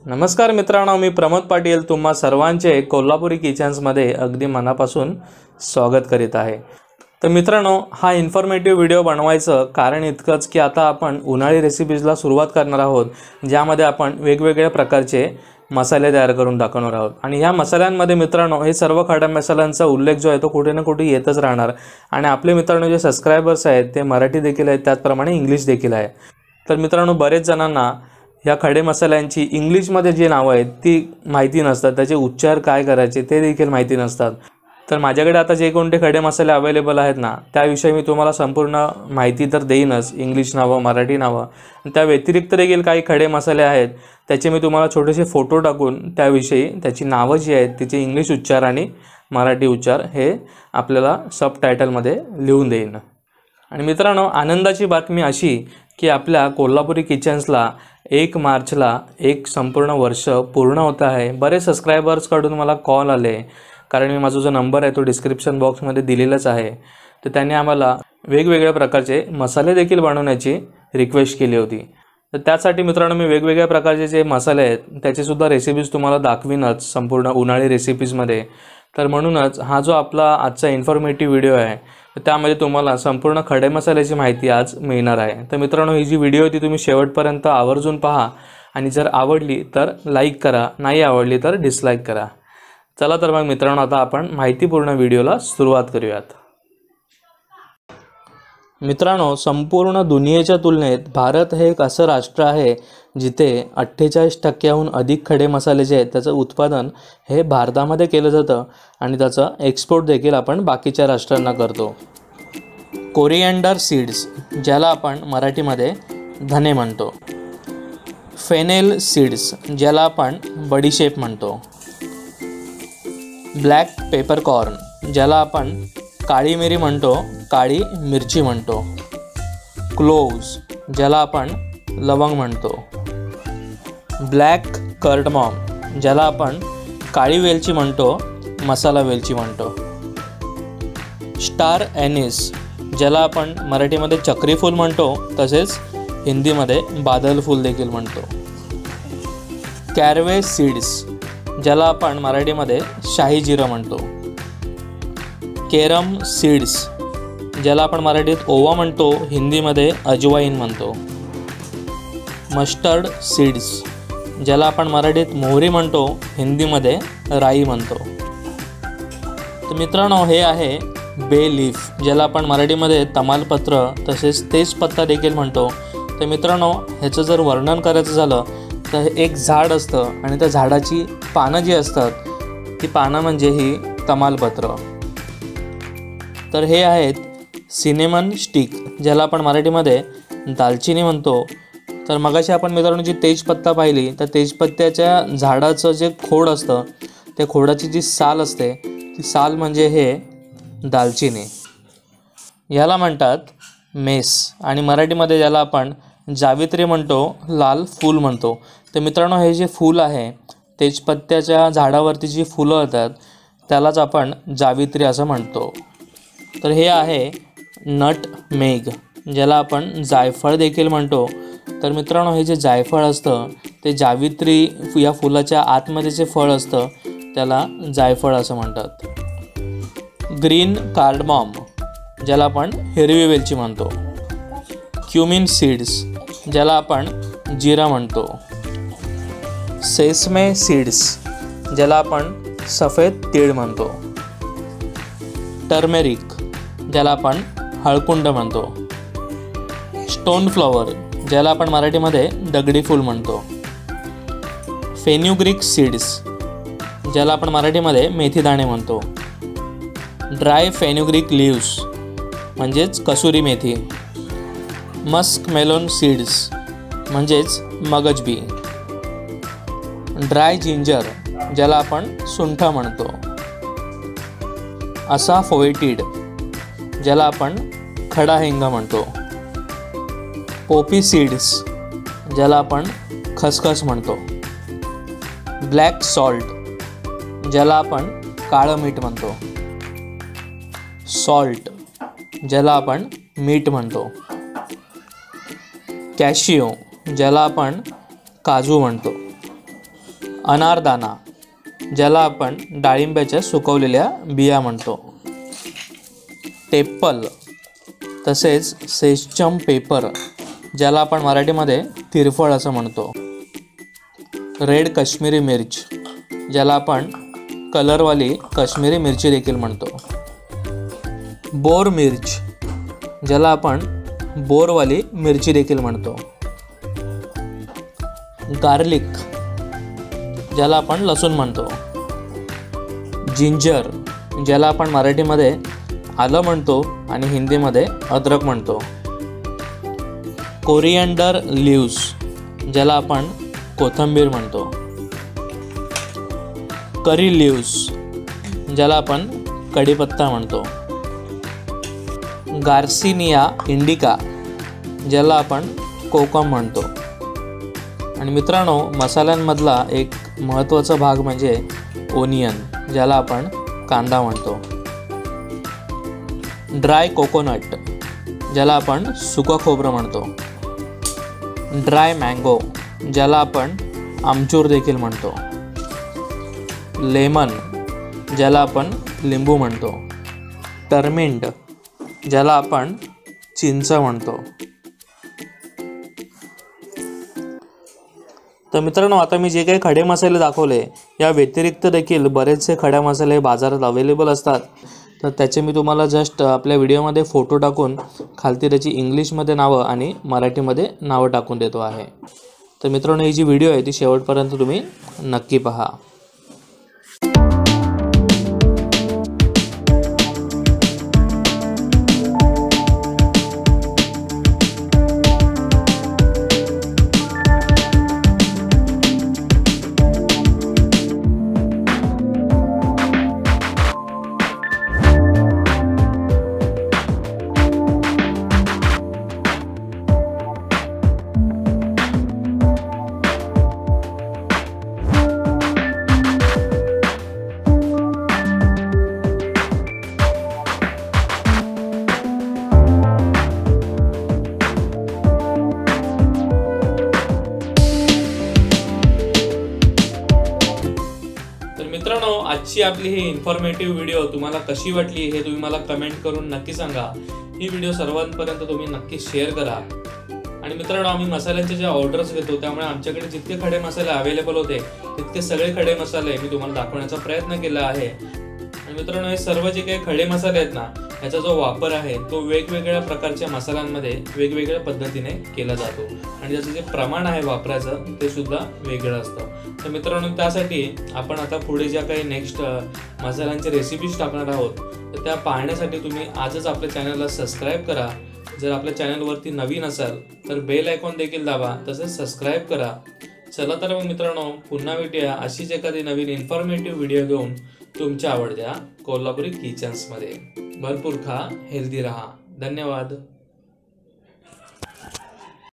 नमस्कार मित्रांनो, मी प्रमोद पाटील तुम्हा सर्वांचे कोल्हापुरी किचन्समध्ये अगदी मनापासून स्वागत करीत आहे। तर मित्रांनो, हा इन्फॉर्मेटिव्ह व्हिडिओ बनवायचं कारण इतकंच की आता आपण उन्हाळी रेसिपीजला सुरुवात करणार आहोत, ज्यामध्ये आपण वेगवेगळ्या प्रकारचे मसाले तयार करून दाखवणार आहोत। आणि ह्या मसाल्यांमध्ये मित्रांनो, हे सर्व खडा मसाल्यांचा उल्लेख जो आहे तो कुठे ना कुठे येतच राहणार। आणि आपले मित्रांनो जे सबस्क्रायबर्स आहेत ते मराठी देखील आहेत, त्याचप्रमाणे इंग्लिश देखील आहे। तर मित्रांनो, बरेच जणांना ह्या खडे मसाल्यांची इंग्लिशमध्ये जी नावं आहेत ती माहिती नसतात, त्याचे उच्चार काय करायचे ते देखील माहिती नसतात। तर माझ्याकडे आता जे कोणते खडे मसाले अवेलेबल आहेत ना, त्याविषयी मी तुम्हाला संपूर्ण माहिती तर देईनच, इंग्लिश नावं, मराठी नावं। त्या व्यतिरिक्त देखील काही खडे मसाले आहेत त्याचे मी तुम्हाला छोटेसे फोटो टाकून त्याविषयी त्याची नावं जी आहेत तिचे इंग्लिश उच्चार आणि मराठी उच्चार हे आपल्याला सबटायटलमध्ये लिहून देईन। आणि मित्रांनो, आनंदाची बातमी अशी की आपल्या कोल्हापुरी किचन्सला 1 मार्चला एक संपूर्ण वर्ष पूर्ण होत आहे। बरेच सबस्क्रायबर्सकडून मला कॉल आले, कारण मी माझा जो नंबर आहे तो डिस्क्रिप्शन बॉक्समध्ये दिलेलाच आहे। तर त्यांनी आम्हाला वेगवेगळ्या प्रकारचे मसाले देखील बनवण्याची रिक्वेस्ट केली होती। तर त्यासाठी मित्रांनो, मी वेगवेगळ्या प्रकारचे जे मसाले आहेत त्याचेसुद्धा रेसिपीज तुम्हाला दाखवीनच संपूर्ण उन्हाळी रेसिपीजमध्ये। तर म्हणूनच हा जो आपला आजचा इन्फॉर्मेटिव्ह व्हिडिओ आहे त्यामध्ये तुम्हाला संपूर्ण खडे मसाल्याची माहिती आज मिळणार आहे। तर मित्रांनो, ही जी व्हिडिओ ती तुम्ही शेवटपर्यंत आवर्जून पहा आणि जर आवडली तर लाईक करा, नाही आवडली तर डिसलाईक करा। चला तर मग मित्रांनो, आता आपण माहितीपूर्ण व्हिडिओला सुरुवात करूयात। मित्रांनो, संपूर्ण दुनियेच्या तुलनेत भारत हे एक असं राष्ट्र आहे जिथे 48% अधिक खडे मसाले जे आहेत त्याचं उत्पादन हे भारतामध्ये केलं जातं आणि त्याचा एक्सपोर्ट देखील आपण बाकीच्या राष्ट्रांना करतो। कोरिएंडर सीड्स, ज्याला आपण मराठीमध्ये धने म्हणतो। फेनेल सीड्स, ज्याला आपण बडीशेप म्हणतो। ब्लॅक पेपरकॉर्न, ज्याला आपण काळी मिरी म्हणतो, काळी मिरची म्हणतो। क्लोव्स, ज्याला आपण लवंग म्हणतो। ब्लॅक कर्डमॉम, ज्याला आपण काळी वेलची म्हणतो, मसाला वेलची म्हणतो। स्टार एनिस, ज्याला आपण मराठीमध्ये चक्री फूल म्हणतो, तसेच हिंदीमध्ये बादल फूल देखील म्हणतो। कॅरवे सीड्स, ज्याला आपण मराठीमध्ये शाही जिरं म्हणतो। केरम सीड्स, ज्याला आपण मराठीत ओवा म्हणतो, हिंदीमध्ये अजवाईन म्हणतो। मस्टर्ड सीड्स, ज्याला आपण मराठीत मोहरी म्हणतो, हिंदीमध्ये राई म्हणतो। तर मित्रांनो, हे आहे बे लीफ, ज्याला आपण मराठीमध्ये तमालपत्र तसेच तेजपत्ता देखील म्हणतो। तर मित्रांनो, ह्याचं जर वर्णन करायचं झालं तर एक झाड असतं आणि त्या झाडाची पानं जी असतात ती पानं म्हणजे ही तमालपत्र। तर हे आहेत सिनेमन स्टिक, ज्याला आपण मराठीमध्ये दालचिनी म्हणतो। तर मगाशी आपण मित्रांनो जी तेजपत्ता पाहिली, तर तेजपत्त्याच्या झाडाचं जे खोड असतं त्या खोडाची जी साल असते ती साल म्हणजे हे दालचिनी, ह्याला म्हणतात मेस। आणि मराठीमध्ये ज्याला आपण जावित्री म्हणतो, लाल फूल म्हणतो। तर मित्रांनो, हे जे फूल आहे तेजपत्त्याच्या झाडावरती जी फुलं होतात त्यालाच आपण जावित्री असं म्हणतो। तर हे आहे नट मेग, ज्याला आपण जायफळ देखील म्हणतो। तर मित्रांनो, हे जे जायफळ असतं ते जावित्री या फुलाच्या आतमध्ये जे फळ असतं त्याला जायफळ असं म्हणतात। ग्रीन कार्डमॉम, ज्याला आपण हिरवी वेलची म्हणतो। क्युमिन सीड्स, ज्याला आपण जिरा म्हणतो। सेसमे सीड्स, ज्याला आपण सफेद तीळ म्हणतो। टर्मेरिक, ज्याला आपण हळकुंड म्हणतो। स्टोन फ्लॉवर, ज्याला आपण मराठीमध्ये दगडी फूल म्हणतो। फेन्युग्रीक सीड्स, ज्याला आपण मराठीमध्ये मेथीदाणे म्हणतो। ड्राय फेन्युग्रीक लीव्स, म्हणजेच kasuri methi. Musk Malone seeds, म्हणजेच मगजबी। ड्राय जिंजर, ज्याला आपण सुंठ म्हणतो। असाफोएटिड, ज्याला आपण खडा हिंग म्हणतो। पोपी सीड्स, ज्याला आपण खसखस म्हणतो। ब्लॅक सॉल्ट, ज्याला आपण काळं मीठ म्हणतो। सॉल्ट, ज्याला आपण मीठ म्हणतो। कॅशियो, ज्याला आपण काजू म्हणतो। अनारदाना, ज्याला आपण डाळिंब्याच्या सुकवलेल्या बिया म्हणतो. टेप्पल, तसेच सेसम पेपर, ज्याला आपण मराठीमध्ये तिरफळ असं म्हणतो. रेड काश्मीरी मिर्च, ज्याला आपण कलरवाली काश्मीरी मिरची देखील म्हणतो. बोर मिर्च, ज्याला आपण बोरवाली मिरची देखील म्हणतो. गार्लिक, ज्याला आपण लसूण म्हणतो. जिंजर, ज्याला आपण मराठीमध्ये आलं म्हणतो आणि हिंदीमध्ये अद्रक म्हणतो. कोरिएंडर लीव्स, ज्याला आपण कोथिंबीर म्हणतो. करी लीव्स, ज्याला आपण कढीपत्ता म्हणतो. गार्सिनिया इंडिका, ज्याला आपण कोकम म्हणतो. आणि मित्रांनो, मसाल्यांमधला एक महत्त्वाचा भाग म्हणजे ओनियन, ज्याला आपण कांदा म्हणतो. ड्राय कोकोनट, ज्याला आपण सुकं खोबरं म्हणतो. ड्राय मँगो, ज्याला आपण आमचूर देखील म्हणतो. लेमन, ज्याला आपण लिंबू म्हणतो. टर्मिंट, ज्याला आपण चिंच म्हणतो. तर मित्रांनो, आता मी जे काही खडे मसाले दाखवले या व्यतिरिक्त देखील बरेचसे खडे मसाले बाजारात अवेलेबल असतात. तर त्याचे मी तुम्हाला जस्ट आपल्या व्हिडिओमध्ये फोटो टाकून खालती त्याची इंग्लिशमध्ये नावं आणि मराठीमध्ये नावं टाकून देतो आहे. तर मित्रांनो, ही जी व्हिडिओ आहे ती शेवटपर्यंत तुम्ही नक्की पहा. मित्रांनो, आजची आपली ही इन्फॉर्मेटिव्ह व्हिडिओ तुम्हाला कशी वाटली हे तुम्ही मला कमेंट करून नक्की सांगा. ही व्हिडिओ सर्वांपर्यंत तुम्ही नक्की शेअर करा. आणि मित्रांनो, आम्ही मसाल्यांचे जे ऑर्डर्स घेतो त्यामुळे आमच्याकडे जितके खडे मसाले अवेलेबल होते तितके सगळे खडे मसाले मी तुम्हाला दाखवण्याचा प्रयत्न केला आहे. आणि मित्रांनो, हे सर्व जे काही खडे मसाले आहेत ना, याचा जो वापर आहे तो वेगवेगळ्या प्रकारच्या मसाल्यांमध्ये वेगवेगळ्या पद्धतीने केला जातो आणि त्याचं जे प्रमाण आहे वापरायचं ते सुद्धा वेगळं असतं. तर मित्रांनो, त्यासाठी आपण आता पुढे ज्या काही नेक्स्ट मसाल्यांचे रेसिपीज टाकणार आहोत तर त्या पाहण्यासाठी तुम्ही आजच आपल्या चॅनलला सबस्क्राईब करा. जर आपल्या चॅनलवरती नवीन असाल तर बेल आयकॉन देखील दाबा, तसेच सबस्क्राईब करा. चला तर मग मित्रांनो, पुन्हा भेटूया अशीच एखादी नवीन इन्फॉर्मेटिव्ह व्हिडिओ घेऊन तुमच्या आवडत्या कोल्हापुरी किचन्समध्ये. भरपूर खा, हेल्दी रहा. धन्यवाद.